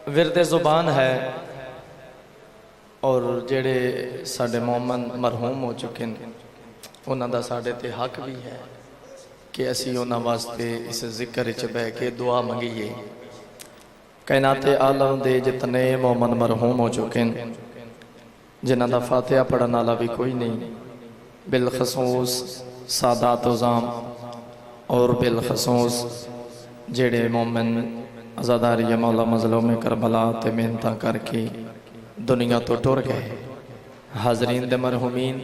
विरदे ज़ुबान है और जेड़े साडे मोमन मरहूम हो चुके हैं उन्हां दा साडे ते हक भी है कि असी उन्हां वास्ते इस जिक्र च बह के दुआ मंगीए। कायनाते आलम दे जितने मोमन मरहूम हो चुके हैं जिन्हां दा फातिहा पढ़न वाला भी कोई नहीं, बिलखसूस सादात उज़ाम और बिलखसूस जेड़े मोमिन अज़ादारी मौला मज़लूम करबला ते मेहनत करके दुनिया तो टुर गए। हाजरीन दे मरहूमीन,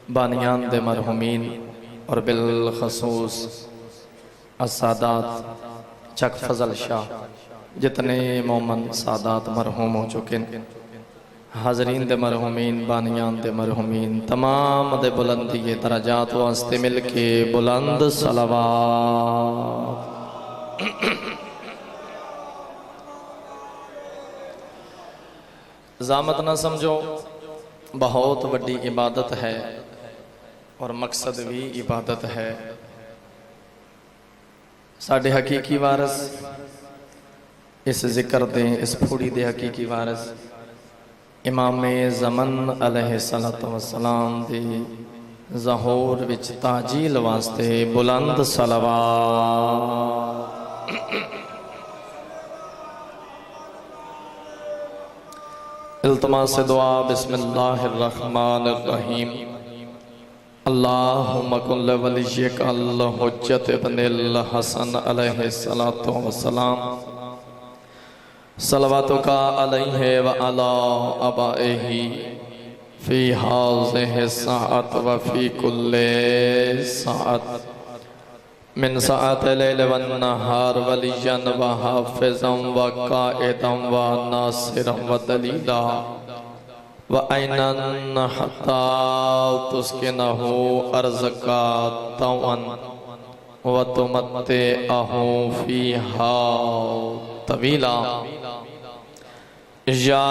बानियान दे मरहूमीन और बिलखसूस असादात चक फजल शाह जितने मोमन सादात मरहूम हो चुके हैं, हाजरीन दे मरहूमीन, बानियान दे मरहूमीन तमाम दे बुलंदी दराजात वास्ते मिल के बुलंद सलावात। ज़ामत ना समझो, बहुत बड़ी इबादत है और मकसद भी इबादत है। साडे हकीकी वारस इस जिक्र दे इस फूड़ी दे हकीकी वारस इमाम ज़मन अलैहिस्सलातु वस्सलाम दे ज़हूर विच ताजील वास्ते बुलंद सलावात। इल्तमास दुआ बिस्मिल्लाहिर्रहमानिर्रहीम। अल्लाहुम्मा कुल्ल वलिय्यिक अल हुज्जत इब्निल हसन अलैहिस्सलातु वस्सलाम सलवातुका अलैहि व अला अबाइही फी हाज़िहि साअत व फी कुल्ली साअत मिन साअत लैल वन नहार वलियन व हाफिज़न व काइदन व नासिरन व दलीला व ऐनन हत्ता तुस्किनहु अर्ज़का तवन व तुमत्तिअहु फीहा तवीला। या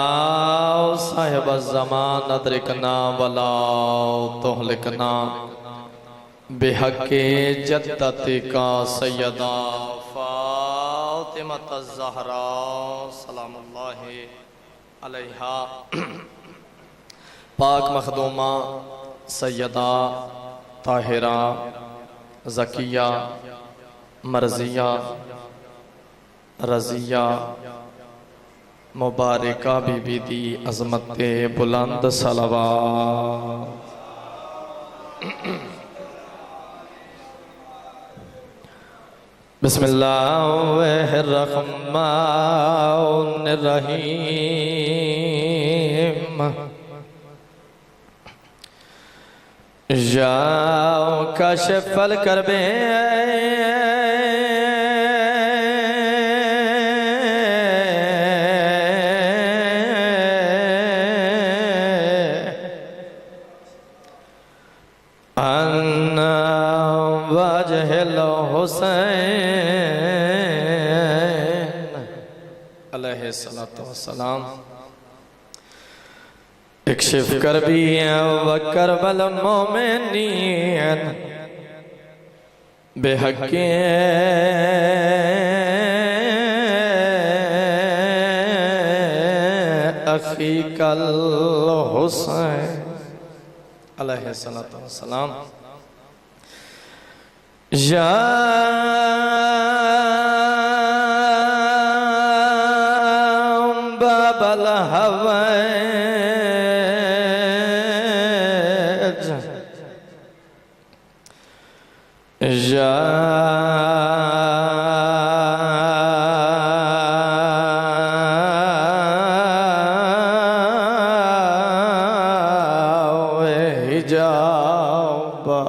साहिब ज़मान अदरिकना वला तुहलिकना बेहक़े जद्दतिका सय्यदा फ़ातिमत ज़हरा सलामुल्लाहि अलैहा। पाक मखदूमा सय्यदा ताहिरा ज़किया मर्ज़िया रज़िया मुबारका बीबी दी अज़मत बुलंद सलावात। बिस्मिल्लाहिर्रहमानिर्रहीम। जाओ काशिफ़ल करबे अन्ना वजहिल हुसैन अलैहिस्सलातु वस्सलाम। इक्शिफ करबी व करबल मोमिनीन बेहक़े अख़ीकल हुसैन अलैहिस्सलातु वस्सलाम। या बाबल हवैज या हिजाबा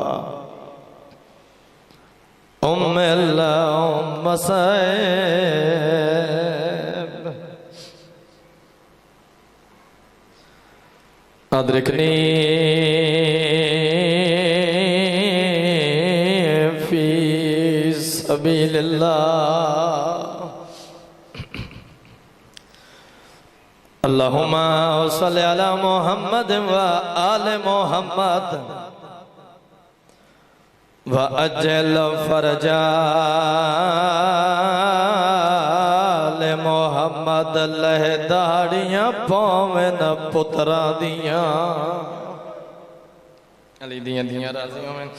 उम्मुल मसैब अदरिकनी फी सबीलिल्लाह। अल्लाहुम्मा सल्लि अला मुहम्मद व आले मुहम्मद व अज्जल फरजा आले मोहम्मद लह दाड़ियां पावन पुत्रा दियां अली दियां दियां राजी होवें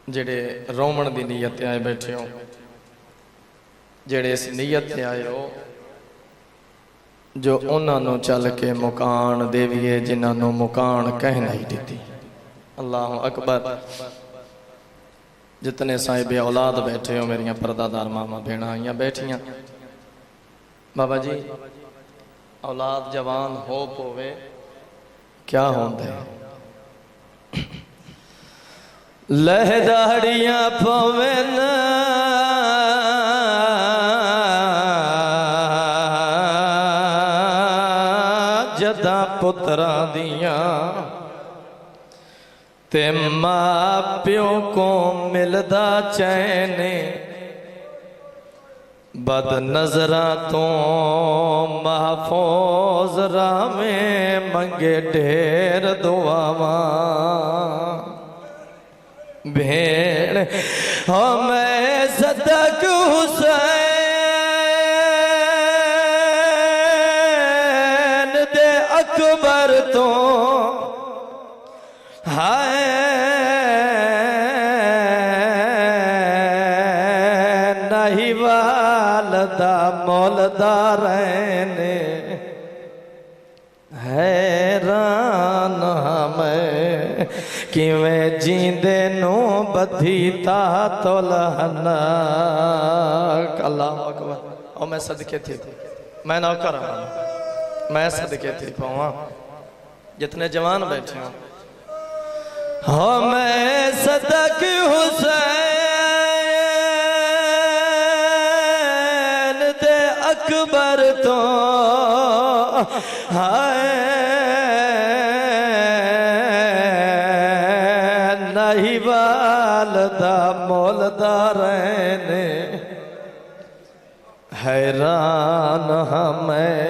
जेड़े रोमन दी नीयत आए बैठे हो जेड़े इस नीयत आए हो जो उन्होंने चल के मुकान देवीए जिन्होंने मुकान कह नहीं दी। अल्लाह अकबर। जितने साहिब औलाद बैठे हो मेरिया परदादार मामा भेण आईया बैठिया बाबा जी औलाद जवान हो पोवे क्या होंदे लहदाड़ियां पवे न जदा पुत्रा दिया ते मां प्यो को मिलदा चैन बद नजरा तो महफूज रामे मंगे ढेर दुआवा भेड़ हो मैं सदक हुसैन दे अकबर तो हाय नहीं वालदा मौलदार ने हैरान हमें किवें जींदे नो बधी ता तोलहना। अल्लाह अकबर। और मैं सदके थी मैं नौकर मैं सदके थी पावा जितने जवान बैठे हो हो मैं सदक हुसैन दे अकबर तो हाय नहीं वालदा मौलदार ने हैरान हमें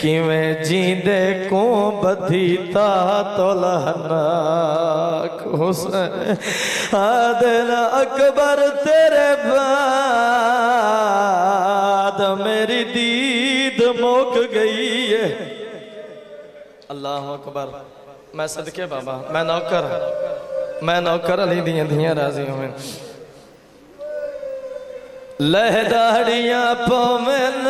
किवें जींदे को बधीता तोलहना हुसैन आदिल अकबर तेरे बाद मेरी दीद मुक गई है। अल्लाह अकबर। मैं सदके बाबा मैं नौकर अली दियां दियां राजी होवें लहदाड़ियां पवन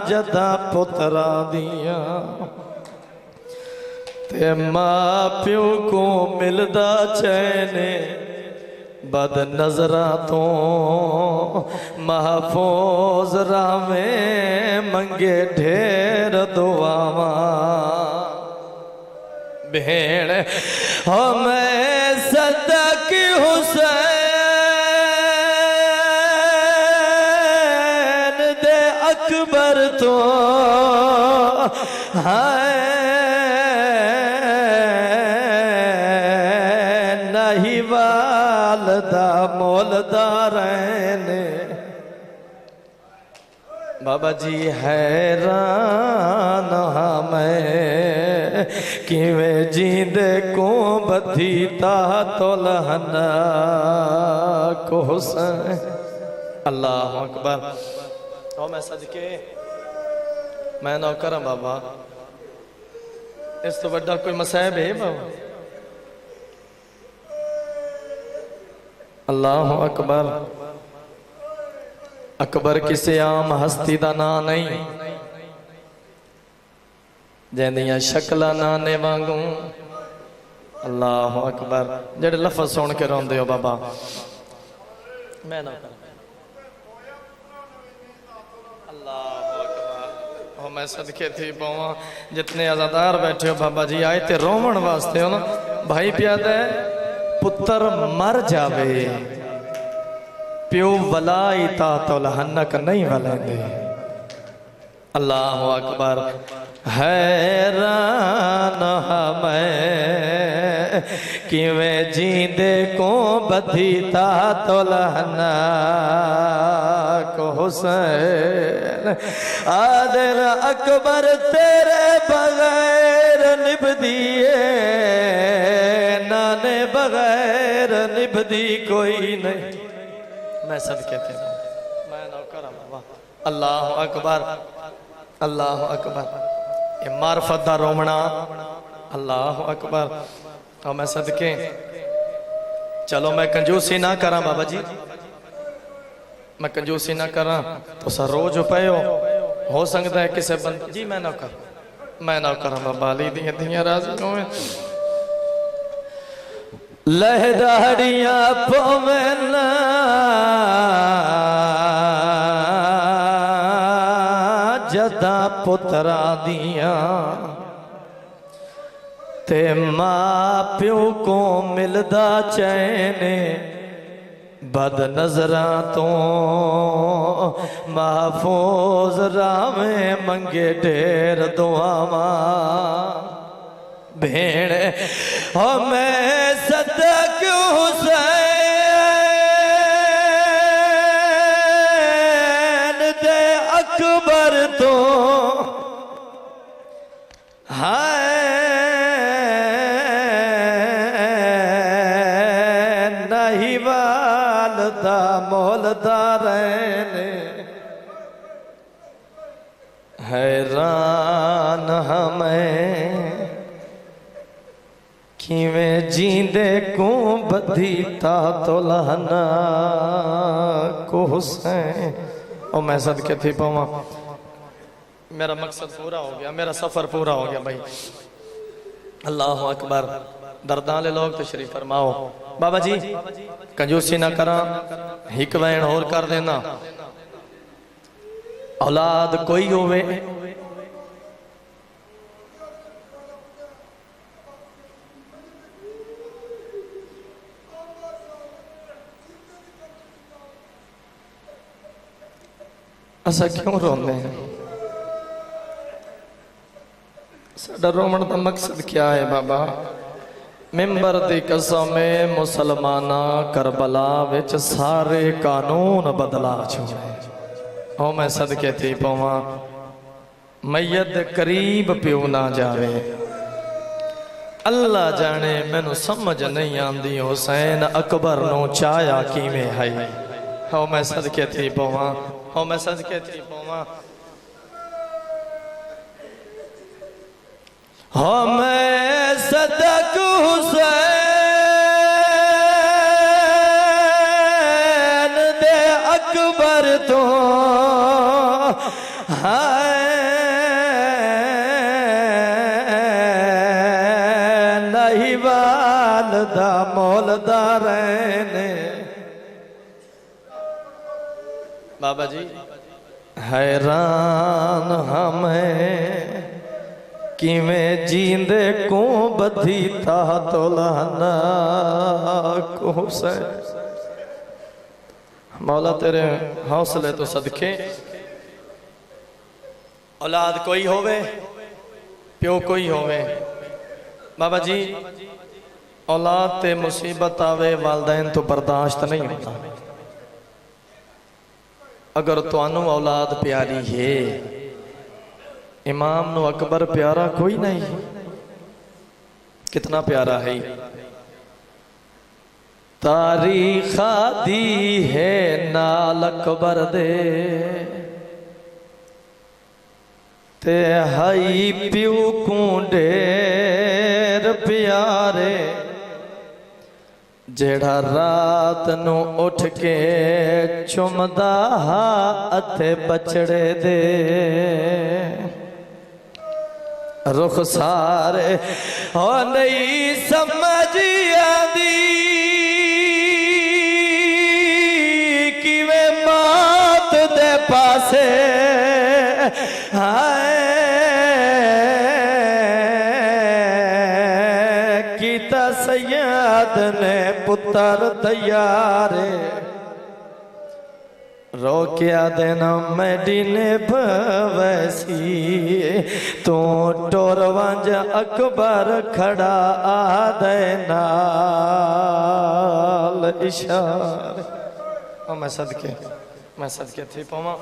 जदा पुत्रा दिया ते मां प्यो को मिलदा चैन बद नजरा तो महफूज रामे मंगे ढेर दुआवा भेड़ हो मैं सदक हुसैन दे अकबर तो हाय नहीं वालदा मौलदार ने बाबा जी हैरान हमें किवें जींदे को बधीता तोलहना को हुसैन। अल्लाह अकबर। तो मैं सदके मैं नौकर बाबा इस तो बड़ा कोई मसाइब है बाबा। अल्लाह अकबर। अकबर किसी आम हस्ती का ना नहीं जैदियां शक्लां नाने वांगू। अल्लाह अकबर। जेड़े लफज सुन के रोंदे हो बाबा मैं ना अल्लाह मैं सदके थी पावा जितने आजादार बैठे हो बाबा जी आए ते रोवण वास्ते हो ना भाई प्यादा पुत्र मर जावे प्यो वलाई ता तोलहनक नहीं वलेंदे। अल्लाह अकबर। हैरान हमें किवें जींदे को बधीता तोलहना को हुसैन आदिल अकबर तेरे बगैर निभदिए ना ने बगैर निभदी कोई नहीं। मैं सदके थे मैं नौकर बाबा। अल्लाह अकबर अल्लाह अकबर। ये मार्फत दा रोमना अल्लाह अकबर। और मैं सदके चलो मैं कंजूसी ना करा बाबा जी, मैं कंजूसी ना करा तो सर रोज पे हो सकता है किसी बंद जी मैं ना कर बाबा अली दियां दियां राजी होवे लहराड़ियां पवन जदा पुत्रा दिया ते मां प्यो को मिलदा चैन बद नजरा तो महफूज रामे मंगे ढेर दुआवा भेड़ हो मैं सदक हुसैन दे अकबर तो हाय नहीं वालदा मोलदा रहने हैरान हमें किवें जींदे को बधीता तो लहना को हुसैन। और मैं सदके थी पवा मेरा मकसद पूरा हो गया, मेरा सफर पूरा हो गया भाई। अल्लाह अकबर। दर्दाले लोग तशरीफ फरमाओ बाबा जी कंजूसी ना करा हिक वैन होर कर देना औलाद कोई होवे असा क्यों रोंदे हैं? साडा रोमन का मकसद क्या है बाबा? मिंबर दी कसम मुसलमाना करबला विच सारे कानून बदला छोड़े। ओ मैं सदके थी पवा मैयत करीब प्यो ना जावे। अल्लाह जाने मैनू समझ नहीं आंदी हुसैन अकबर नो चाया किवें है। हो मैं सदके थी पवा हो मैं सदके थी पवा हो मैं सदक हुसैन दे अकबर तो हाय नहीं वालदा मोलदा रहने। बाबा जी हैरान हमें किवें जींदे को बधीता तो लहना को हुसैन। मौला तेरे हौसले तो सदके औलाद कोई होवे प्यो कोई होवे। बाबा जी औलाद ते मुसीबत आवे वालदैन तो बर्दाश्त नहीं होता। अगर तुहानू औलाद प्यारी है इमाम नु अकबर प्यारा कोई नहीं। कितना प्यारा है तारीख दी है नाल अकबर दे ते हई प्यू को ढेर प्यारे जेड़ा रात नू उठ के चुमदा अथे बछड़े दे रुख सारे हो नहीं समझ आंदी किवें मौत दे पासे हाय कीता सैयद ने पुत्र तैयारे रोकिया देना मैडिने भवैसी तू टोर वंज अकबर खड़ा आ देना इशारे। मैं सदके थी पवा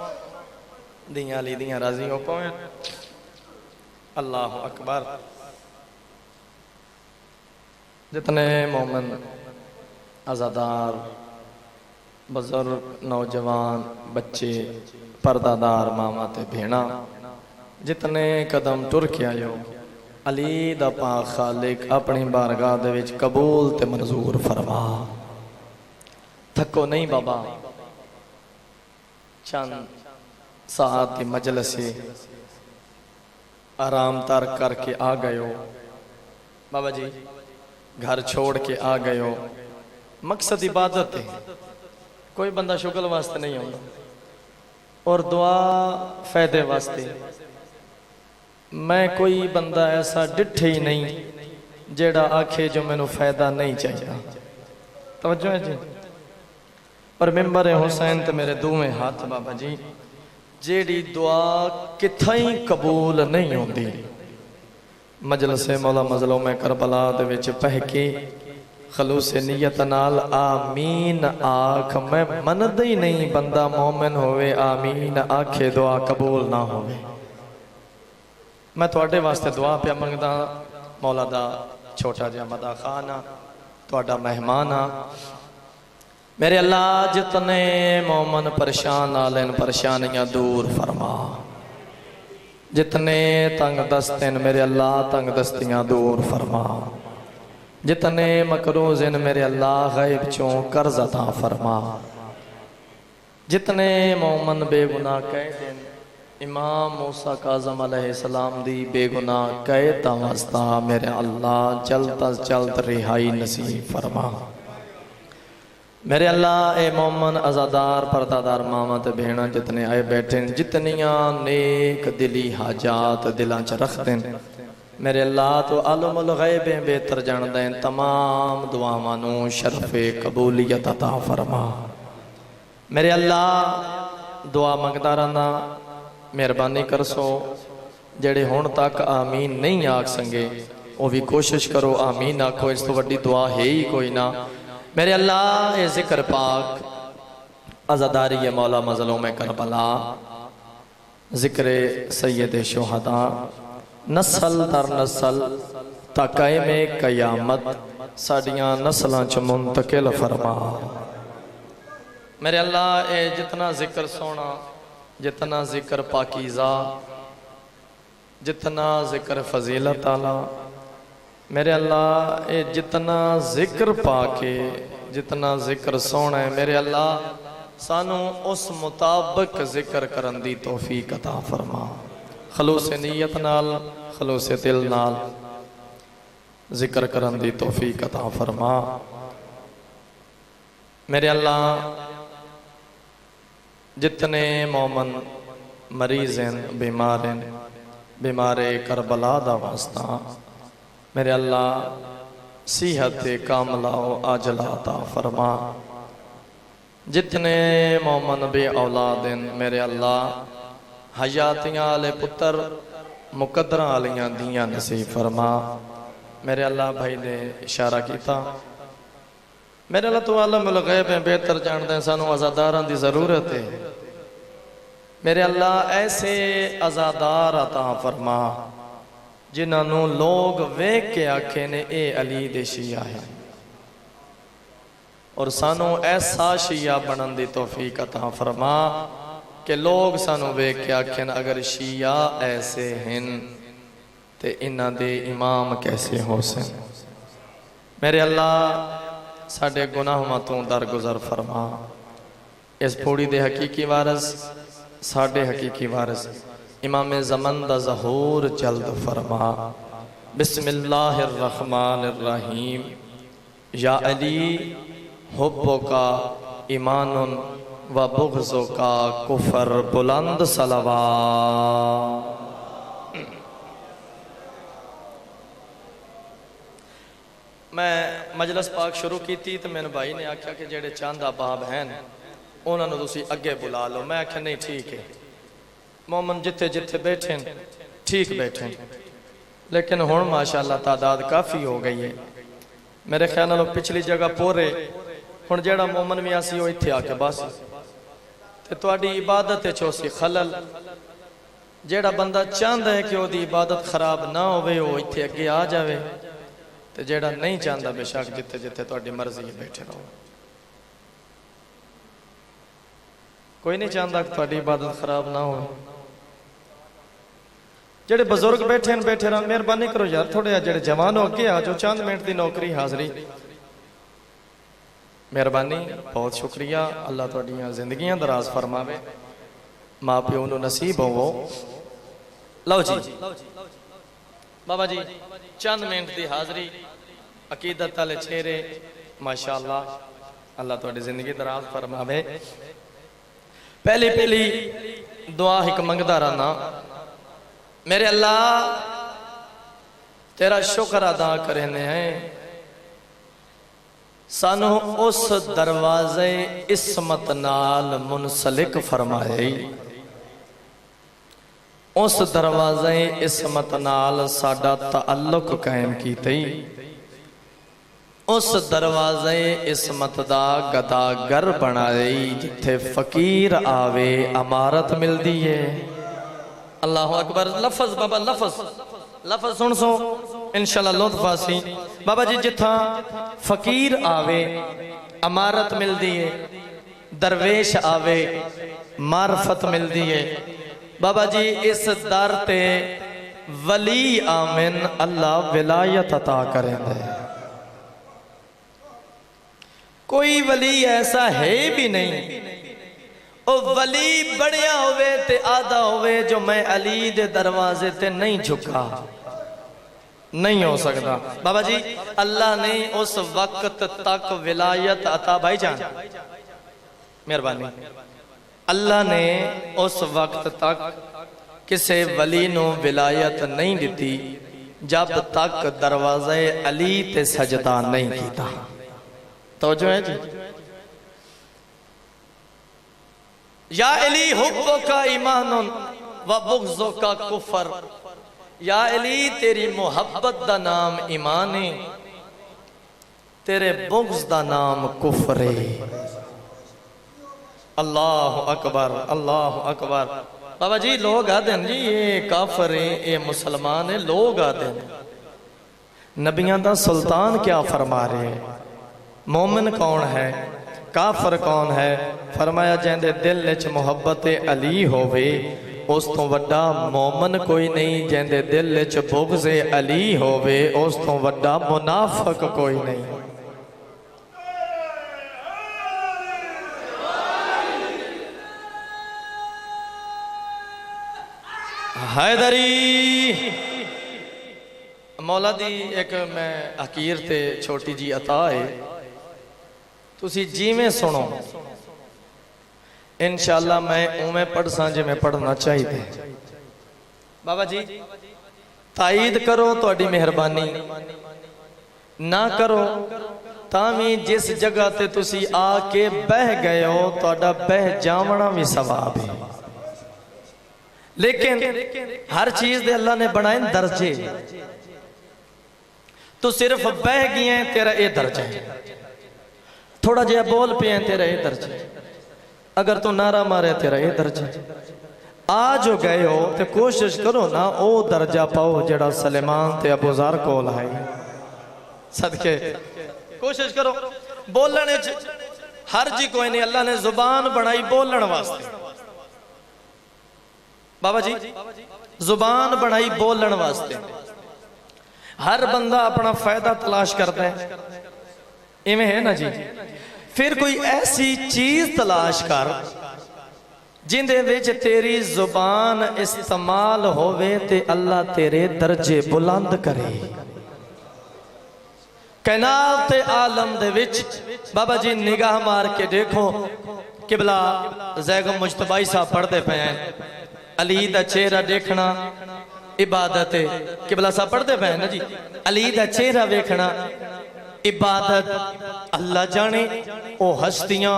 दियां ली दियां राजी हो पावे। अल्लाह अकबर। जितने मोमिन आज़ादार बुजुर्ग नौजवान बच्चे परदादार मामा ते भेणा जितने कदम टुर के आयो अली दा पाक खालिक अपनी बारगाह दे विच कबूल ते मंजूर फरमा। थको नहीं बाबा, चंद साथ की मजलिस से आराम तर करके आ गए हो बाबा जी, घर छोड़ के आ गए हो। मकसद इबादत है, कोई बंदा शुगल वास्ते नहीं आता और दुआ फायदे वास्ते। मैं कोई बंदा ऐसा डिठे ही नहीं जेड़ा आखे जो मैनू फायदा नहीं चाहिए। तवज्जो है जी। पर मिंबर हुसैन ते मेरे दोवें हाथ बाबा जी, जेड़ी दुआ किथा ही कबूल नहीं होती। मजलिस मौला मजलूम करबला दे विच पह के खलूस नीयत नाल आमीन आख, मैं मनदा ही नहीं बंदा मोमिन होवे आमीन आखे दुआ कबूल ना होवे। मैं तुहाडे वास्ते दुआ पिया मंगदा, मौला दा छोटा जिहा मदा खान आ, तुहाडा मेहमान आ। मेरे अल्लाह जितने मोमन परेशान आलेन परेशानियां दूर फरमा, जितने तंग दस्ते मेरे अल्लाह तंग दस्तियां दूर फरमा, जितने मकरूज इन मेरे अल्लाह गैब चों कर्ज अता फरमा, जितने मोमन बेगुनाह कह दिन इमाम मूसा काज़म अलैहिस्सलाम दी बेगुनाह कैद वास्ता मेरे अल्लाह जल्द अज जल्द रिहाई नसीब फरमा। मेरे अल्लाह ए मोमन आज़ादार परदादार मामा ते भेणा जितने आए बैठे, जितनियां नेक दिली हाजात दिलां च रखते मेरे अल्लाह तो आलमुल गैब बेहतर जानदा है। तमाम दुआवां नूं शरफे कबूलियत अता फरमा। मेरे अल्लाह दुआ मंगदा रहना, मेहरबानी कर सो जेड़े हुण तक आमीन नहीं आख संगे वो भी कोशिश करो आमीन आखो। इस तो वड्डी दुआ है ही कोई ना। मेरे अल्लाह ये जिक्र पाक आज़ादारी है मौला मज़लूम करबला, जिक्र सैयद शुहदा नस्ल दर नस्ल तकाए में कयामत साड़ियां नस्लों च मुंतकिल फरमा। मेरे अल्लाह ये जितना जिक्र सोना, जितना जिक्र पाकीज़ा, जितना जिक्र फजीलत आला, मेरे अल्लाह ये जितना जिक्र पाके जितना जिक्र सोना है मेरे अल्लाह सानू उस मुताबिक जिक्र करन दी तौफीक अता फरमा। खलूस नीयत नाल खलूस दिल नाल जिक्र करन दी तौफीक अता फरमा। मेरे अल्लाह जितने मोमन मरीज हैं बीमार हैं, बीमारे करबला दा वास्ता मेरे अल्लाह सेहत कामला आजला अता फरमा। जितने मोमन बे औलाद हैं मेरे अल्लाह हयातियां आले पुत्र मुकद्दरां आलियां दियां नसीब फरमा। मेरे अल्लाह भाई ने इशारा किया, मेरे अल्लाह तो आलमुल गैब है बेहतर जानते हैं, सानू आज़ादारां दी जरूरत है। मेरे अल्लाह ऐसे आज़ादार अता फरमा जिन्होंने लोग वेख के आखे ने ए अली दे शिया है, और सानू ऐसा शिया बनन दी तौफीक अता फरमा कि लोग सानू वेख के आखें अगर शिया ऐसे हैं ते इन्हां दे इमाम कैसे हो सन। मेरे अल्लाह साडे गुनाहां तों दरगुजर फरमा। इस पौड़ी दे हकीकी वारस साडे हकीकी वारस इमाम ज़मान दा ज़हूर जल्द फरमा। बिस्मिल्लाहिर्रहमानिर्रहीम। या अली हुब्बुका ईमानुन व बुग़्ज़ुका कुफ़र। बुलंद सलवात। मैं मजलिस पाक शुरू की थी तो मेरे भाई ने आख्या कि जेड़े चंद अहबाब हैं उन्होंने तुसी अगे बुला लो। मैं आख्या नहीं ठीक है, मोमन जिथे जिथे बैठे ठीक बैठे, लेकिन हुण माशाअल्लाह तादाद काफ़ी हो गई है। मेरे ख्याल नाल पिछली जगह पूरे हुण जेड़ा मोमन भी आसी वो इत्थे आके बस ते तुहाडी इबादत चो सी खलल। जेड़ा बंदा चाहता है कि वो इबादत खराब ना होवे वो इत्थे अगे आ जावे। ते जेड़ा नहीं चाहता बेशक जिथे जिथे तुहाडी मर्जी है बैठे रहो। कोई नहीं चाहता कि तुहाडी इबादत खराब ना हो। जेड़े बजुर्ग बैठे बैठे रहो, मेहरबानी करो यार थोड़े जेड़े जवान हो के आ जो चंद मिनट की नौकरी हाजरी। मेहरबानी, बहुत शुक्रिया। अल्लाह तुहाडियां जिंदगियां दराज फरमावे, माँ प्यो नूं नसीब होवो। लो जी बाबा जी चंद मिनट की हाजरी, अकीदत वाले चेहरे, माशाअल्लाह, अल्लाह तुहाडी जिंदगी दराज फरमावे। पहली पहली दुआ एक मंगदा रहना, मेरे अल्लाह तेरा शुक्र अदा करने हैं, सानू उस दरवाजे इस्मत नाल मुनसलिक फरमाए, उस दरवाजे इस्मत नाल साडा ताल्लुक कायम कीते, उस दरवाजे इस्मत दा गदागर बनाए जिथे फकीर आवे अमारत मिलती है। अल्लाह अकबर। लफज बाबा लफज सुन सो इंशाल्लाह लुत्फ आसी। बाबा जी जिथा फकीर आवे अमारत मिलती है, दरवेश आवे मार्फत मिलती है। बाबा जी इस दर ते वली आमिन अल्लाह विलायत अता करेंगे। कोई वली ऐसा है भी नहीं ओ वली बढ़िया होवे ते आधा होवे जो मैं अली दे दरवाजे ते नहीं झुका, नहीं हो सकता। बाबा जी अल्लाह ने उस वक्त तक विलायत अता, भाई जान मेहरबानी, अल्लाह ने उस वक्त तक किसी वली नूं विलायत नहीं दी जब तक दरवाजे अली ते सजदा नहीं कीता। तो जो है जी, या अली हुब्बो का ईमानुन व बुग़्ज़ो का कुफर, या अली तेरी मोहब्बत दा नाम ईमान है, तेरे बुग़्ज़ दा नाम कुफर है। अल्लाह अकबर, अल्लाह अकबर। बाबा जी लोग आते हैं जी ये काफर है, ये मुसलमान है, लोग आते हैं। नबियां दा सुल्तान क्या फरमा रहे हैं? मोमिन कौन है, काफर कौन है? फरमाया जिंदे दिल विच मुहब्बत अली होवे उस तो वड्डा मोमिन कोई नहीं, जिंदे दिल विच बुग़्ज़ अली होवे उस तो वड्डा मुनाफिक कोई नहीं। हैदरी मौला दी एक मैं हकीर ते छोटी जी अता है, तुसी जिवें सुनो इंशाअल्लाह मैं उवें पढ़ सा जिवें पढ़ना चाहिए। बाबा जी ताईद करो तुहाडी मेहरबानी, ना करो तावी जिस जगह ते तुसी आके बह गए हो तुहाडा बह जावना भी सवाब है। लेकिन हर चीज दे अल्लाह ने बनाए दर्जे, तू सिर्फ बह गया तेरा ये दर्जा है, थोड़ा जिहा बोल पे तेरा ये दर्जा है, अगर तू नारा मारे तेरा ये दर्जा है। आ जो गए हो तो कोशिश करो ना ओ दर्जा पाओ जड़ा सलेमान ते अबू ज़र कोल है। सदके कोशिश करो। बोलने हर जी कोई नहीं, अल्लाह ने जुबान बनाई बोलन वास्ते। बाबा जी जुबान बनाई बोलन वास्ते। हर बंदा अपना फायदा तलाश करता है, इवें है ना जी। फिर कोई ऐसी चीज तलाश कर जिंदे विच तेरी जुबान इस्तेमाल होवे ते अल्लाह तेरे दर्जे बुलंद करे। कैनात आलम दे विच बाबा जी निगाह मार के देखो, किबला ज़ैगम मुजतबाई साहब पढ़ते पे हैं, अली दा चेहरा देखना इबादत है। किबला साहब पढ़ते पे ना जी, अली दा चेहरा वेखना इबादत। अल्लाह जाने ओ हस्तियां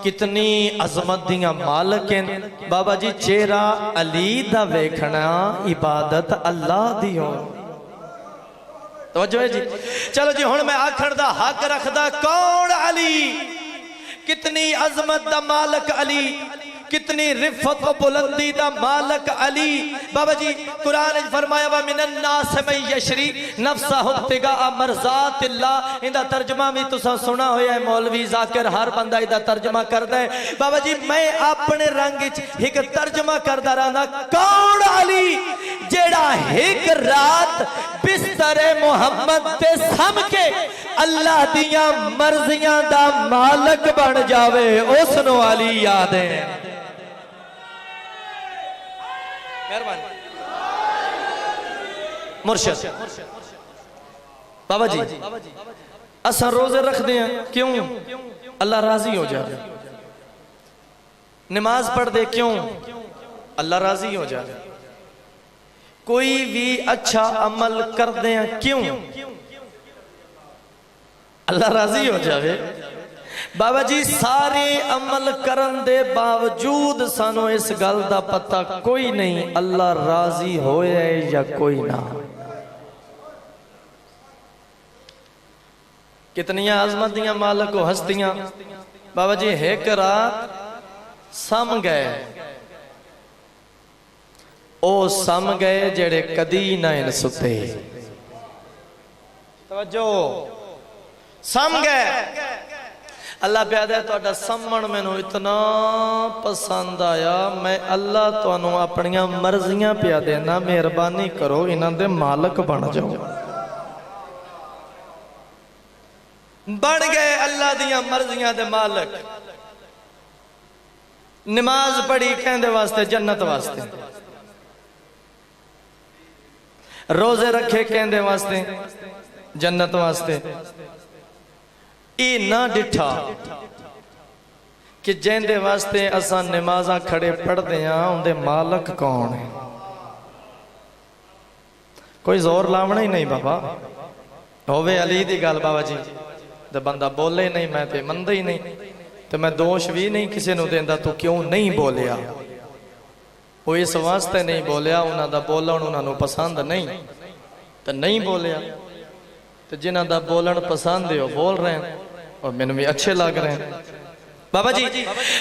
कितनी अजमत दियां मालिक हैं। बाबा जी चेहरा अली दा वेखना इबादत अल्लाह दी हो। तवज्जो है जी। चलो जी हुण मैं आखण दा हक रखदा कौन अली, कितनी अजमत दा मालिक अली, कितनी रिफत व बुलंदी दा मालक अली। बाबा जी कुरान फरमाया वा मिनन नास मन यशरी नफ्सहु तिगा मरज़ातिल्लाह। इंदा तर्जमा भी तुसा सुना होया है, मौलवी जाकिर हर बंदा इदा तर्जमा करदा है। बाबा जी मैं अपने रंग च एक तर्जमा करदा रहंदा, कौन अली जेड़ा एक रात बिस्तरे मोहम्मद ते सम के अल्लाह दियां मर्जियां दा मालक बन जावे, उसनो अली याद है। मेहरबानी मुर्शिद। बाबा जी असा रोजे रखते हैं क्यों? अल्लाह राजी हो जाए। नमाज पढ़ते क्यों? अल्लाह राजी हो जाए। कोई भी अच्छा अमल करते हैं क्यों? अल्लाह राजी हो जाए। बाबा जी सारे अमल करन दे बावजूद सानू इस गल दा पता कोई नहीं अल्लाह राजी होया या कोई ना। कितनियां आजमत दियां मालक हो हस्तियां बाबा जी एक रात सम गए, ओ सम गए जेड़े कदी ना इन सुते। तवज्जो, सम गए। अल्लाह प्यादा तुहाडा समण मैनू इतना पसंद आया, मैं अल्लाह तुहानू अपनियां मर्जियां पिया देना, मेहरबानी करो इन्हां दे मालक बन जाओ। बन गए अल्लाह दियां मर्जियां दे मालक। नमाज पढ़ी कहंदे वास्ते जन्नत वास्ते, रोजे रखे कहंदे वास्ते जन्नत वास्ते। ना डिठा कि जेंदे वास्ते असा नमाजा खड़े पढ़ते हैं उनके मालक कौन है। कोई जोर लावना ही नहीं बाबा। होवे अली दी गल बाबा जी तो बंदा बोले नहीं, मैं तो मनदा ही नहीं, तो मैं दोष भी नहीं किसी नूं देंदा तू क्यों नहीं बोलिया। वो इस वास्ते नहीं बोलिया, उन्हां दा बोलण उन्हां नूं पसंद नहीं तो नहीं बोलिया। तो जिन्हां दा बोलण पसंद है वो बोल रहे हैं और मैनू भी अच्छे लग रहे हैं। बाबा जी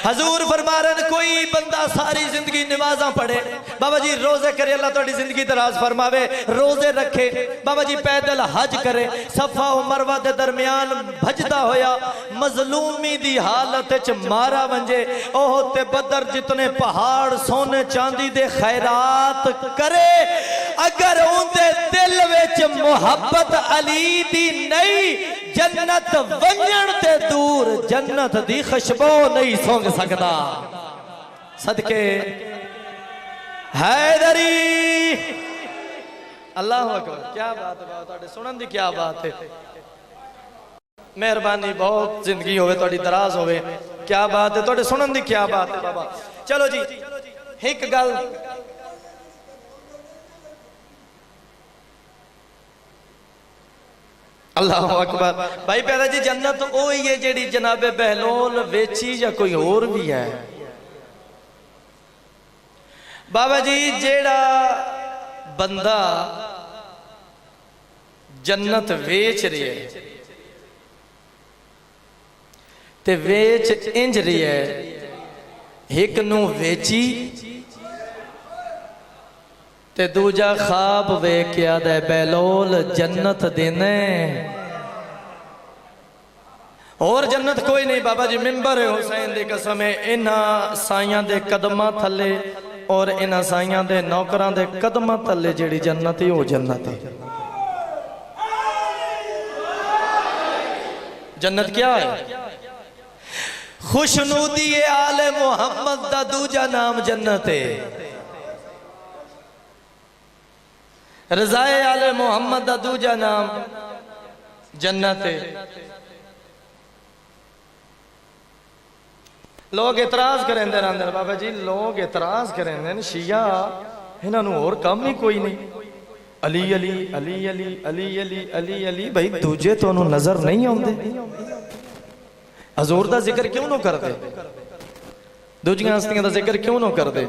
हजूर फरमा रहे कोई बंदा सारी जिंदगी नमाजा पढ़े, बाबा जी रोजे करे, अल्लाह तुहाडी जिंदगी दराज फरमावे, रोजे रखे, बाबा जी पैदल हज करे, सफा और मरवा के दरमियान भजदा होया मजलूमी दी हालत च मारा वंजे, ओह ते बदर जितने पहाड़ सोने चांदी दे खैरात करे, अगर उनके दिल विच मुहब्बत अली दी नहीं, जन्नत वंजण ते दूर जन्नत दी खुशबू नहीं सोंग सकता। सदके हैदरी अल्लाह अकबर। क्या बात है बाबा, तुहाडे सुनन दी क्या बात है। मेहरबानी, बहुत जिंदगी होवे तुहाडी दराज होवे। क्या बात है, तुहाडे सुनन दी क्या बात है बाबा। चलो जी एक गल अल्लाह अकबर। भाई प्यारा जी जन्नत तो वो ही है जेड़ी जनाबे बहलोल वेची या कोई और भी है। बाबा जी जेड़ा बंदा जन्नत वेच रही है ते वेच इंज रही है, एक नू वेची ते दूजा खाब वेख के आदा बहलोल जन्नत देने और जन्नत कोई नहीं। बाबा जी मिंबर है हुसैन दी कसम है, इन्हां साइयां दे कदमां थले और इन्हां साइयां दे नौकरां दे कदमां थले जेड़ी जन्नत है वो जन्नत है। जन्नत क्या है? खुशनूदी आले मोहम्मद दा दूजा नाम जन्नत है। रजाए आले मोहम्मद दा दूजा नाम जन्नत है। लोग इतराज करेंदे रहंदे ने बाबा जी, लोग इतराज करेंदे ने शिया इन्हां नूं होर काम ही कोई नहीं, अली अली अली अली अली अली अली अली। भाई दूजे तुहानूं नजर नहीं आउंदे? हजूर दा जिक्र क्यों ना करदे? दूजियां हस्तियां दा जिक्र क्यों ना करदे?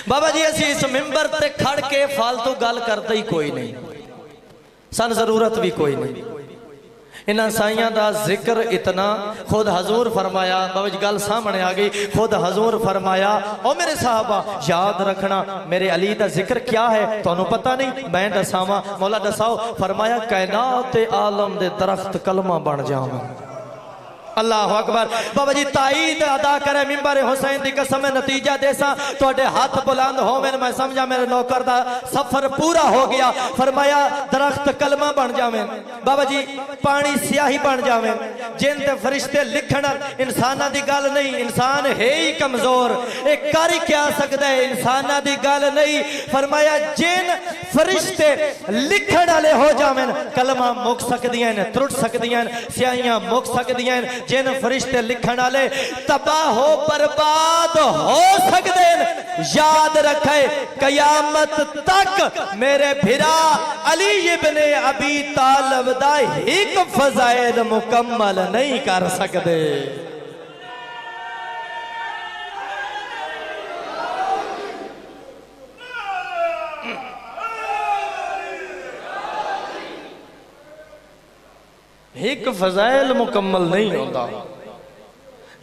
बाबा जी असी इस मिंबर ते खड़ के फालतू गल करते ही कोई नहीं, सन जरूरत भी कोई नहीं। इन्हां साइयां दा जिक्र इतना खुद हजूर फरमाया, बाबा जी गल सामने आ गई। खुद हजूर फरमाया ओ मेरे साहबा याद रखना मेरे अली दा जिक्र क्या है, तुहानू पता नहीं, मैं दसावा। मौला दसाओ। फरमाया कायनात आलम दे दरख्त कलमा बन जावन। अल्लाह अकबर। बाबा जी ताईद अदा करे मिंबर हुसैन दी कसम नतीजा देसा तुहाडे हाथ बुलंद होवेन, मैं समझा मेरे नौकर दा सफर पूरा हो गया। फरमाया दरख्त कलमा बन जावे, बाबा जी पानी स्याही बन जावे, जिन ते फरिश्ते लिखण इंसाना दी गल नहीं, इंसान है ही कमजोर, एक कर क्या सकता है, इंसाना दी गल नहीं। फरमाया जिन फरिश्ते लिखण वाले हो जावे कलमा मुक सकदियां ने, त्रुट सकदियां ने, स्याहियां मुक सकदियां ने। जिन फरिश्ते लिखण वाले तबाह हो बर्बाद हो सकते हैं, याद रखे कयामत तक मेरे फिरा अली इब्ने अबी तालिब दा एक फजाइल मुकम्मल नहीं कर सकते। एक फजाइल मुकम्मल नहीं होता,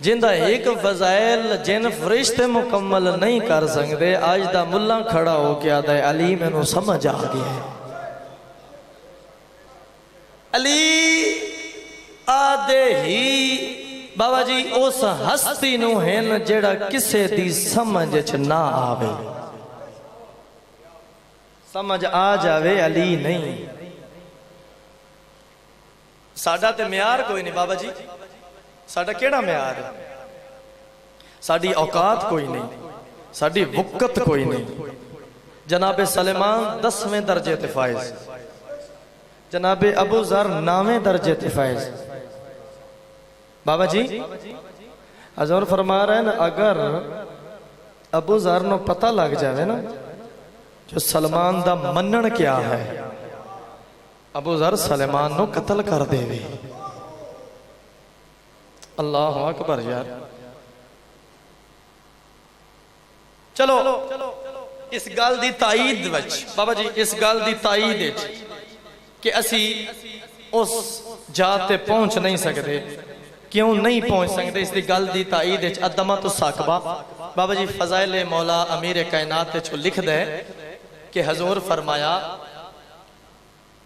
जिंदा एक फजाइल जिन फरिश्ते मुकम्मल नहीं कर सकते। आज दा मुल्ला खड़ा हो के आता है अली मैनू समझ आ गया है। अली आदे ही बाबा जी उस हस्ती नू हैं जेड़ा किसे दी समझ च ना आवे, समझ आ जावे अली नहीं। साडा ते म्यार कोई नहीं बाबा जी, साडा केड़ा म्यार है, साडी औकात कोई नहीं, साडी वक़्त कोई नहीं। जनाबे सलेमान 10वें दर्जे ते फाइज, जनाबे अबू जर 9वें दर्जे ते फाइज। बाबा जी हजूर फरमा रहे हैं अगर अबू जर नो पता लग जाए ना जो सलमान दा मनन क्या है, अबू जर सलेमान नो कत्ल कर देवे। अल्लाह अकबर यार। चलो इस गल दी ताईद विच बाबा जी, इस गल दी ताईद विच कि असी उस जात ते पहुंच नहीं सकते, क्यों नहीं पहुंच सकते, इस दी गल दी ताईद विच अदमा तो साकबा बाबा जी फजाइल मौला अमीर कायनात विच लिख दे कि हजूर फरमाया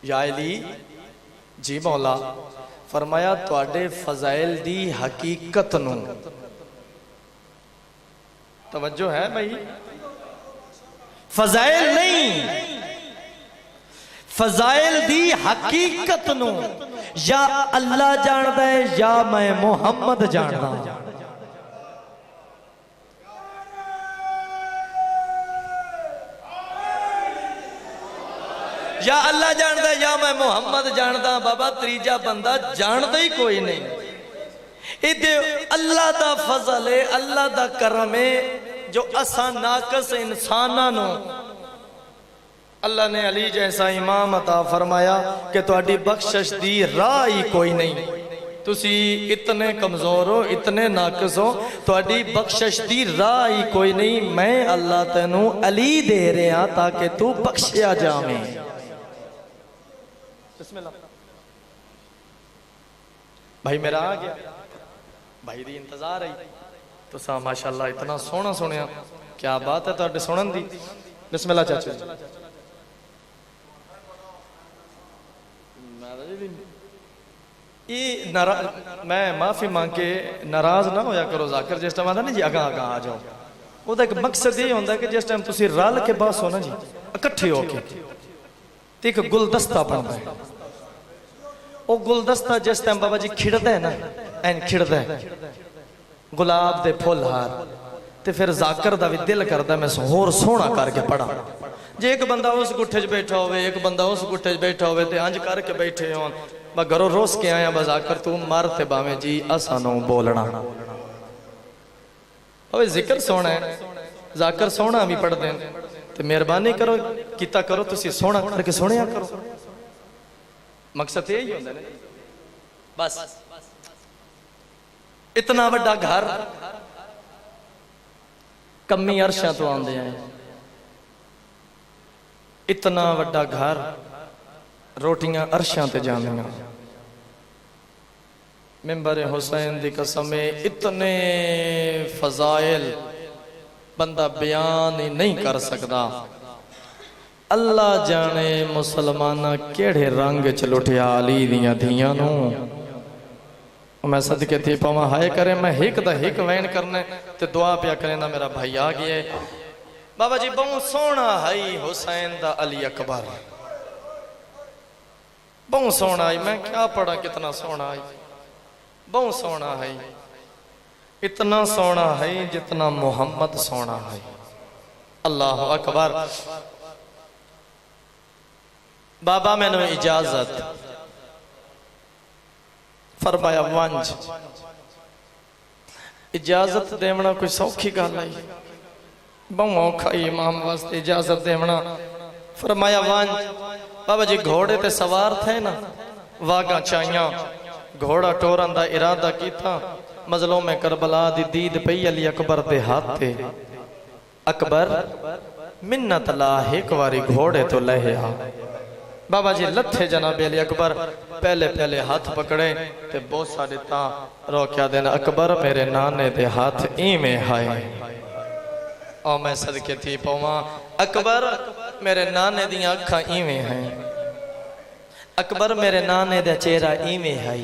या अली जी मौला फरमाया तुहाडे फजाइल दी हकीकत नू तवज्जो है भाई, फजाइल नहीं फजाइल दी हकीकत नू या अल्लाह जानदा है या मैं मुहम्मद जानदा। या अल्लाह जानदा या मैं मुहम्मद जानदा। बाबा तीजा बंदा जानदा ही कोई नहीं। इदे अल्लाह दा फजल है, अल्लाह दा करम है जो असा नाकस इंसाना नो अल्लाह ने अली जैसा इमाम अता फरमाया कि तुहाडी बख्शिश दी राह ही कोई नहीं। तुसी इतने कमजोर हो, इतने नाकस हो, तुहाडी बख्शिश दी राह ही कोई नहीं। मैं अल्लाह तैनू अली दे रहा ताकि तू बख्शिया जावें। भाई मेरा आ गया, भाई दी इंतजार आई तो सा माशाअल्लाह इतना सोहना सुनिया, क्या बात है तुहाडे सुनन दी। बिस्मिल्लाह चाचू जी। मैं माफी मांग के नाराज ना होया करो जाकिर, जिस टाइम आता ना जी अगा अगा आ जाओ, वो एक मकसद ये होता है कि जिस टाइम तुसी रल के बस हो ना जी इकट्ठे होके तो एक गुलदस्ता बनता है। वो गुलदस्ता जिस टाइम बाबा जी खिड़दा है ना, एन खिड़दा है गुलाब दे फुल हार, तो फिर जाकर दा भी दिल करता मैं होर सोहना करके पढ़ा। जे एक बंदा उस गुट्ठे च बैठा हो, एक बंदा उस गुट्ठे च बैठा हो, अंज करके बैठे हो, मैं घरों रोस के आया बजाकर तू मर ते बावें जी असा नो बोलना। अबे जिक्र सोना है, जाकर सोना भी पढ़ते हैं, तो मेहरबानी करो किता करो तुसी सोना करके सुनिया करो। मकसद यही होता है बस। इतना बड़ा घर कमी अरशा तो आंदे हैं, इतना बड़ा घर रोटियां अरशा ते जांदियां। मिंबर हुसैन दी कसम इतने फजाइल बंदा बयान ही नहीं कर सकता। अल्लाह जाने मुसलमान केड़े रंग च लुटिया अली दियां धियां नूं। मैं सदके थी पवा हाय करे मैं हिक दा हिक वैन करने ते दुआ पिया करे ना मेरा भाई आ गया है। बाबा जी बहुत सोहना है हुसैन दा अली अकबर, बहुत सोहना है। मैं क्या पढ़ा कितना सोहना है, बहुत सोहना है, इतना सोहना है जितना मोहम्मद सोहना है। अल्लाह अकबर। बाबा मैनू इजाजत फरमाया वंज। इजाजत देवना कोई सौखी गल है, बहुत औखा इमाम वास्ते इजाजत देवना। फरमाया वंज। बाबा जी घोड़े ते सवार थे ना, वागा चाइया, घोड़ा टोरन दा इरादा किया। मजलूम करबला दी दीद पई अली अकबर दे हाथ ते। अकबर मिन्नत ला एक बारी घोड़े तो लहे आ। बाबा जी लथे जनाबे अली अकबर पहले पहले हाथ पकड़े ते बोसा दिता। रोक्या देन अकबर मेरे नाने दे हाथ इवें हाय। और मैं सदके थी पवा अकबर मेरे नाने दियां अखां इवें हैं। अकबर मेरे नाने दा चेहरा इवें है।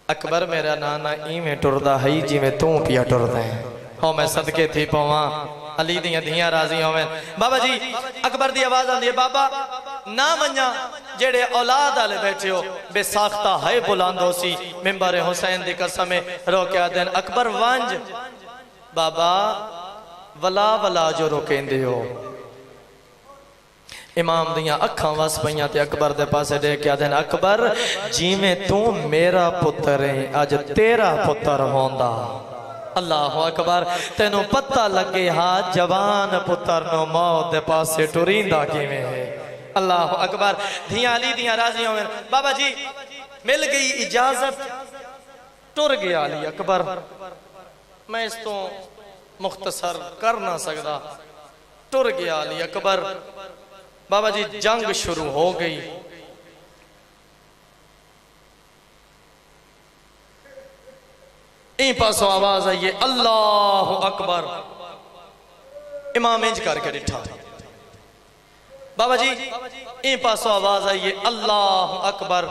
अकबर मेरा नाना इवें टुरदा है जिवें तू पिया टुरदा है। और मैं सदके थी पवा अली दियां धियां राजी होवें। बाबा जी अकबर दी आवाज आंदी है, बाबा ना वन्या जेड़े औलाद वाले बैठे हो बेसाख्ता है बुलांदो सी। मिंबर हुसैन दी कसम रोक्या देन अकबर वंज। बाबा वला वला जो रोकेंदे हो। इमाम दियां अखां वस पईयां ते अकबर दे पासे देख के देन अकबर जिवें तू मेरा पुत्र है अज तेरा पुत्र होंदा। अल्लाह अकबर। तेनू पता लगे हा जवान पुत्र नो मौत दे पासे टुरींदा किवें है। अल्लाह अकबर। धियां अली दियां राजी होवें। बाबा जी मिल गई इजाजत, टुर गया अली अकबर। मैं इस तो मुख्तसर कर ना सकता, टुर गया अली अकबर। बाबा जी जंग शुरू हो गई। इन पासों आवाज आई है अल्लाह अकबर। इमाम इंज करके डिठा। बाबा जी इन पासों आवाज आई है अल्लाह अकबर।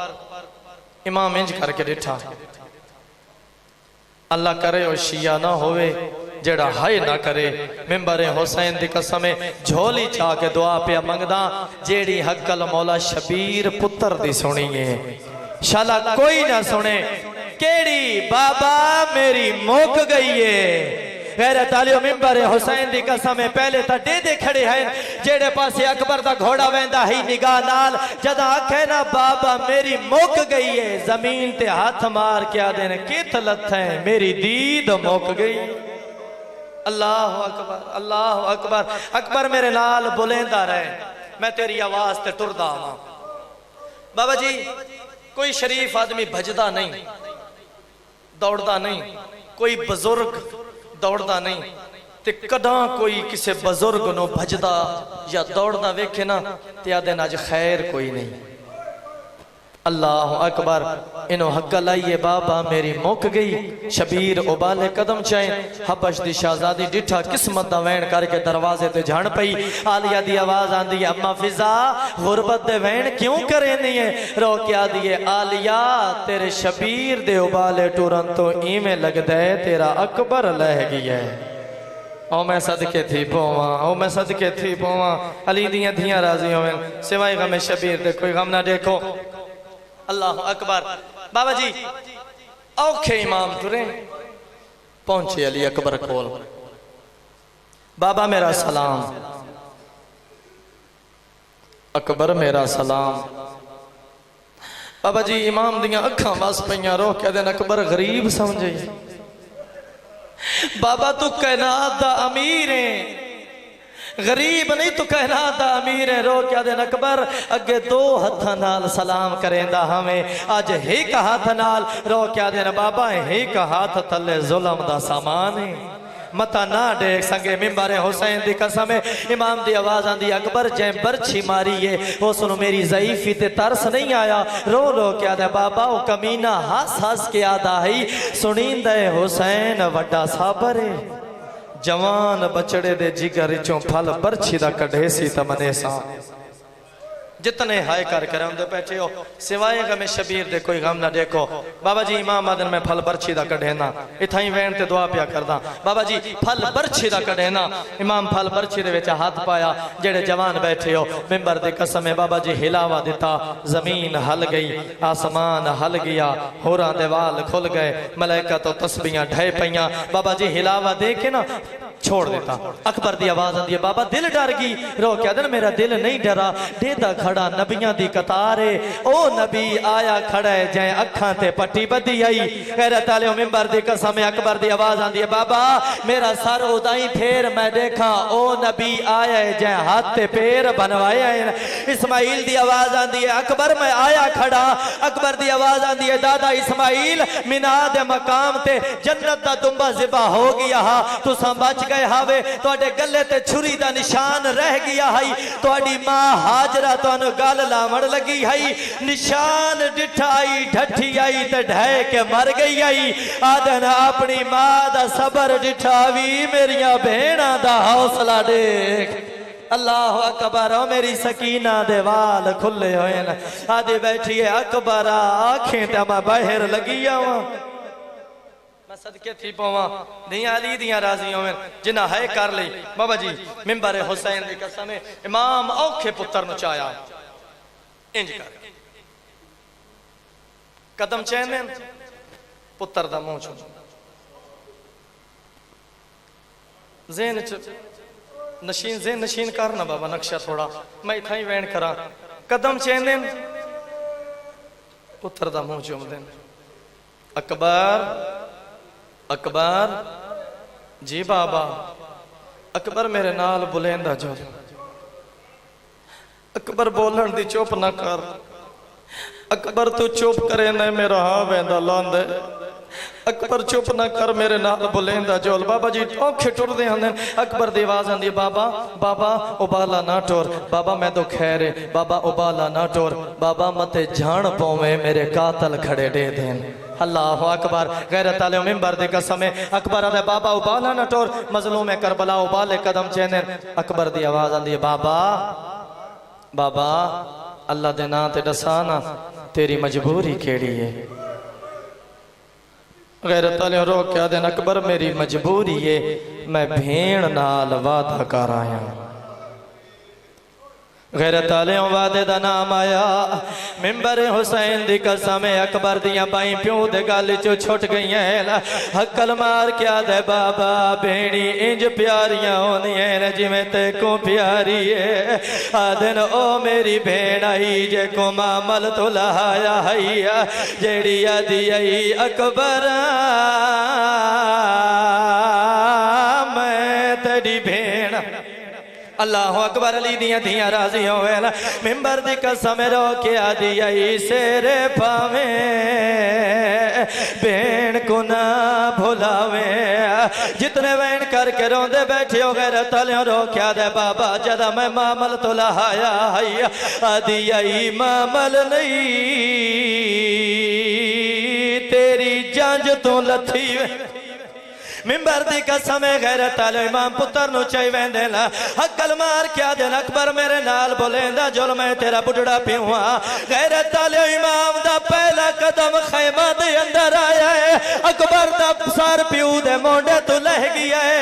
इमाम इंज करके डिठा। अल्लाह करे और शिया ना होवे जेड़ा हाय ना करे। मिंबर हुसैन दी कसम झोली चा के दुआ पिया मंगदा जेड़ी हकल मौला शबीर पुत्र दी सुनी है शाला कोई ना सुने। केड़ी बाबा मेरी मुक गई है। गैरत आलियो मिंबर हुसैन दी कसम पहले तो दे खड़े हैं जेड़े पासे अकबर दा घोड़ा वेंदा ही निगाह नाल जदा आखे ना बाबा मेरी मुक गई है जमीन ते हाथ मार के आदे कित लथ है मेरी दीद मुक गई। अल्लाह अकबर अल्लाह अकबर। अकबर मेरे नाल बुलेंदा रहे मैं तेरी आवाज ते टुरदा आवां। बाबा जी कोई शरीफ आदमी भजदा नहीं, दौड़दा नहीं, कोई बुजुर्ग दौड़दा नहीं ते कदा कोई किसी बुजुर्ग नो भजदा या दौड़दा वेखे ना ते आदे अज खैर कोई नहीं। अल्लाह अकबर। इनो हक लाइए बाबा मेरी मुक गई। शबीर उबाले कदम चाहे हबश दी शहजादी डिठा किस्मत दा वैन करके दरवाजे ते झण पई। आलिया दी आवाज आंदी है अम्मा फिजा गुरबत दे वैन क्यों करे नहीं है। रो के आदी है आलिया तेरे शबीर दे उबाले टुरन तो इवें लगदा है तेरा अकबर लह गया है। ओ मैं सदके थी पोवा, ओ मैं सदके थी पोवा। अली दियां धियां राजी होवें सिवाय गम शबीर दे कोई गम ना देखो। अल्लाह अकबर। बाबा जी औखे इमाम तुरे पहुंचे अली अकबर कोल। बाबा मेरा सलाम। अकबर मेरा सलाम। बाबा जी इमाम दियां अखां वस पईयां रो के दिन अकबर गरीब समझे। बाबा तू कैनात दा अमीर है, गरीब नहीं तू कैनात दा अमीर है। रो क्या दिन अकबर अगे दो हथ नाल सलाम करेंदा हमें अज एक हाथ नाल रो क्या दिन बाबा एक हाथ थले जुल्म दा सामान है। मता ना देख संगे मिंबर हुसैन दी कसम है इमाम दी आवाज आंदी अकबर जै बरछी मारी है उसनु मेरी ज़ईफ़ी ते तरस नहीं आया रो रो के आदा बाबा ओ कमीना हस हस के आदा है सुनींदे हुसैन वड्डा साबर है जवान बचड़े दे जिगर चों फल बरछी दा कढे सी तमने सा जितने हाय कर करे बैठे हो सिवाय गमे शबीर दे कोई गम ना देखो बाबा जी इमाम आदन में फल बरछी दा कढे ना इथा ही वैन ते दुआ पिया करदा बाबा जी फल बरछी दा कढे ना इमाम फल बरछी दे विच हाथ पाया जेड़े जवान बैठे हो मिंबर दे कसम है बाबा जी हिलावा दिता जमीन हल गई आसमान हल गया होरां दे वाल खुल गए मलाइका तो तस्बीहां ढह पईयां बाबा जी हिलावा दे के ना छोड़ देता अकबर दी आवाज आंदी है बाबा दिल डर गई रो क्या दिन मेरा दिल नहीं डरा देदा खड़ा नबियां दी कतार है ओ नबी आया खड़ा है जै अखां ते पट्टी बधी आई गैरत वाले मिंबर दी कसम अकबर दी आवाज आंदी है बाबा मेरा सर उदाई फेर मैं देखा ओ नबी आया है जै हाथ ते पैर बनवाए हैं इस्माइल दी आवाज आंदी है अकबर मैं आया खड़ा अकबर दी आवाज आंदी है दादा इस्माइल मिना दे मकाम ते जन्नत दा दुंबा ज़िबा हो गया हा तुसां बच गए हावे तुहाडे गले ते छुरी दा निशान रह गया है तुहाडी मां हाजरा तुहानू गल लावण लगी है निशान डिठाई ढठी आई ते ढह के मर गई आई आदन अपनी मां दा सबर डिठावी मेरिया भेणा दा हौसला देख अल्लाह अकबर मेरी सकीना दे वाल खुले होए न आदे बैठी है अकबर आंखें ते मैं बाहर लगी आवां मैं सदके थी पवा नहीं अली दियां राजी होवे जिन्ना है कर ली बाबा जी मिंबर हुसैन दी कसम इमाम औखे पुत्र नु चाया इंज कर कदम चैन पुत्र दा मुंह छू ज़हन च नशीन ज़हन नशीन करना बाबा नक्शा थोड़ा मैं इथा ही वैन करा कदम चैन पुत्र दा मुंह चूम देन अकबर अकबर जी बाबा अकबर मेरे नाल बुलेंदा जो अकबर बोलन दी चुप ना कर अकबर तू चुप करे न मेरा हाँ वेंदा लांद अकबर चुप ना कर मेरे नाल बुलेंदा जोल बाबा जी औखे टुरदे आंदे अकबर दी आवाज आंदी बाबा बाबा उबाला ना टोर बाबा मैं तो खैर बाबा उबाला ना टोर बाबा मते जान पवे मेरे कातल खड़े दे देन अल्लाह अकबर गैरत वाले मिंबर दे कसम अकबर आदे बाबा उबाला ना टोर मजलूम है करबला उबाले कदम चैन अकबर दी आवाज आंदी बाबा बाबा अल्लाह दे नाम ते दसा ना तेरी मजबूरी केड़ी है गैरत वाले रो क्या देन अकबर मेरी मजबूरी है मैं भेण नाल वादा कर आया गैरत वाले वादे दा नाम आया मिंबर हुसैन दी कसम अकबर दियां बाई प्यों दे गल चो छुट गई हक्कल मार क्या दे बाबा भेणी इंज प्यारियां होंदियां जिवें ते को प्यारी है आदन ओ मेरी भेण आई जे को मामल तो लहाया है जेड़ी आदि आई अकबर मैं तेरी भेण अल्लाह अकबर अली दियां धियां राजी होवे मिंबर दी कसम रो के आदि आई सेरे पावे भेण को ना भुलावे जितने वैन करके रोंदे बैठे हो गए तलियों रो क्या दे बाबा जदा मैं मामल तो लहाया है आदि आई मामल नहीं तेरी जंज तो लथी मिंबर दी कसम गैरत वाले इमाम पुत्र नु चाई वेंदे ला हक्कल मार क्या दिन अकबर मेरे नाल बोलेंदा जुल मैं तेरा बुढ़ड़ा पियूं गैरत वाले इमाम दा पहला कदम खैमा दे अंदर आया है अकबर दा सर प्यू दे मोंडे तो लह गया है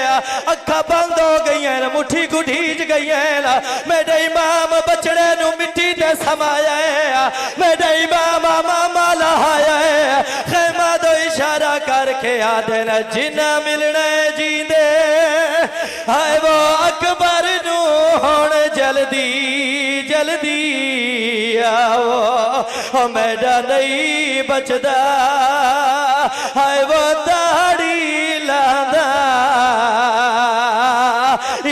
अखा बंद हो गई है मुट्ठी गुठीज गई है मेरे इमाम बचड़े नु मिट्टी ते समाया है मेरे इमाम मामा लहाया है खैमा दो इशारा करके आदे न जिन्ना मिलना जींदे हाय वो अकबर नू हुण जल्दी जल्दी आओ मैडा नहीं बचदा हाय वो दाढ़ी लांदा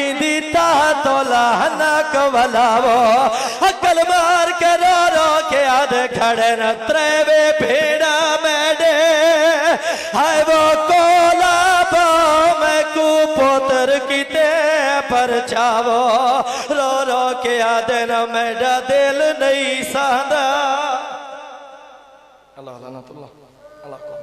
इंदी ता तो लाना कवलावो अकल मार के रो रो के आद खड़े न त्रेवे भेड़ा मैडे हाय वो कोला मैं को पुत्र किते परछावो रो रो के आदे न मेरा दिल नहीं सादा अल्लाह अल्लाह अल्लाह